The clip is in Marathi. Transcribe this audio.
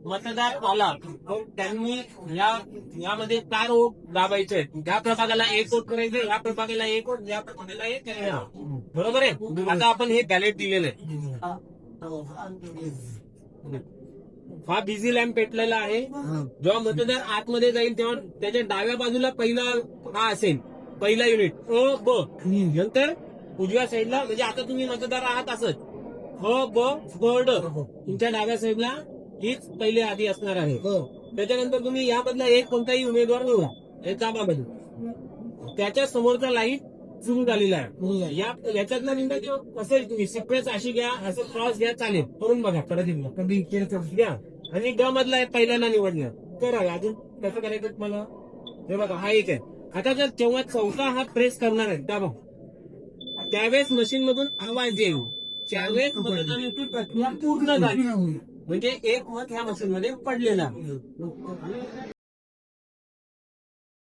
मतदार आला तर त्यांनी यामध्ये 4 वोट दाबायचे आहेत. या प्रभागाला 1 वोट करायचे, या प्रभागाला 1 वोट, या प्रभागाला 1 करायचं. बरोबर आहे. आता आपण हे बॅलेट दिलेलं आहे. हा बिझी लॅम्प पेटलेला आहे. जेव्हा मतदार आतमध्ये जाईल तेव्हा त्याच्या डाव्या बाजूला पहिला हा असेल, पहिला युनिट अ ब. नंतर उजव्या साईडला, म्हणजे आता तुम्ही मतदार आहात असंच अ ब ब ड, तुमच्या डाव्या साईडला हीच पहिले आधी असणार आहे. त्याच्यानंतर तुम्ही यामधला एक कोणताही उमेदवार निवडा, हे दाबामध्ये. त्याच्या समोरचा लाईट सुरू झालेला आहे. याच्यातला निवडा असेल तुम्ही सिक्वेन्स अशी घ्या, असं क्रॉस घ्या, चालेल. करून बघा परत एकदा. कधी घ्या आणि ग मधला पहिल्यांदा निवडलं करा. अजून कसं करायचं तुम्हाला हे बघा. हा एक आहे. आता जर जेव्हा चौथा हा प्रेस करणार आहे दाबा, त्यावेळेस मशीन मधून आवाज येईल. त्यावेळेस मतदानाची प्रक्रिया पूर्ण झाली, म्हणजे एक मत ह्या मशीन मध्ये पडलेला.